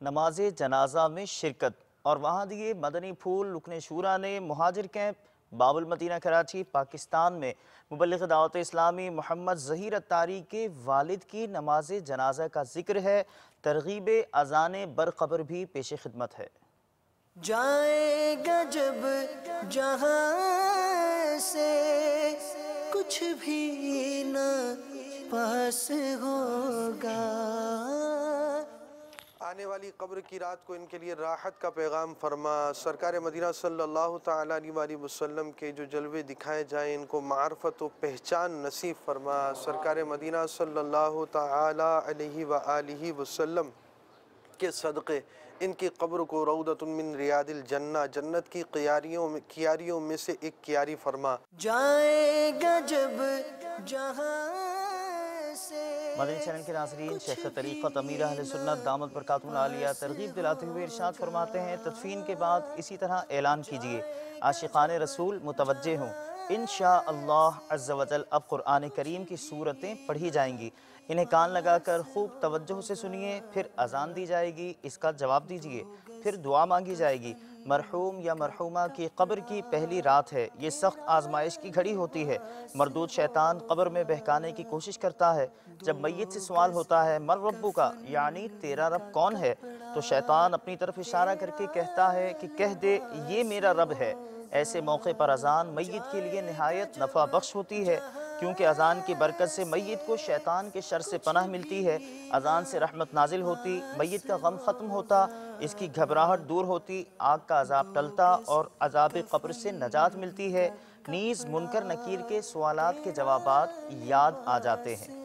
نماز جنازہ میں شرکت اور وہاں دیے مدنی پھول رکن شورا نے مہاجر کیمپ باب المدینہ کراچی پاکستان میں مبلغ دعوت اسلامی محمد ظہیر اتاری کے والد کی نماز جنازہ کا ذکر ہے۔ ترغیب اذان برقبر بھی پیش خدمت ہے۔ جائے گا جب جہاں سے کچھ بھی نہ پاس ہوگا، آنے والی قبر کی رات کو ان کے لیے راحت کا پیغام فرما۔ سرکار مدینہ صلی اللہ تعالیٰ علیہ وسلم کے جو جلوے دکھائے جائیں ان کو معرفت و پہچان نصیب فرما۔ سرکار مدینہ صلی اللہ تعالیٰ علیہ وآلہ وسلم کے صدقے ان کی قبر کو روضۃ من ریاض الجنہ، جنت کی کیاریوں میں سے ایک کیاری فرما۔ جائے گا جب جہاں سے۔ مدنی چینل کے ناظرین، شیخ طریقت امیر اہل سنت دامت برکاتہ العالیہ ترغیب دلاتے ہوئے ارشاد فرماتے ہیں، تدفین کے بعد اسی طرح اعلان کیجئے، عاشقان رسول متوجہ ہوں، انشاءاللہ عز و جل اب قرآن کریم کی سورتیں پڑھی جائیں گی، انہیں کان لگا کر خوب توجہ سے سنیے، پھر اذان دی جائے گی، اس کا جواب دیجئے، پھر دعا مانگی جائے گی۔ مرحوم یا مرحومہ کی قبر کی پہلی رات ہے، یہ سخت آزمائش کی گھڑی ہوتی ہے، مردود شیطان قبر میں بہکانے کی کوشش کرتا ہے۔ جب میت سے سوال ہوتا ہے من ربک کا، یعنی تیرا رب کون ہے، تو شیطان اپنی طرف اشارہ کر کے کہتا ہے کہ کہہ دے یہ میرا رب ہے۔ ایسے موقع پر اذان میت کے لیے نہایت نفع بخش ہوتی ہے، کیونکہ اذان کی برکت سے میت کو شیطان کے شر سے پناہ ملتی ہے، اذان سے رحمت نازل ہوتی، میت کا غم ختم ہوتا، اس کی گھبراہٹ دور ہوتی، آگ کا عذاب ٹلتا اور عذاب قبر سے نجات ملتی ہے، نیز منکر نکیر کے سوالات کے جوابات یاد آ جاتے ہیں۔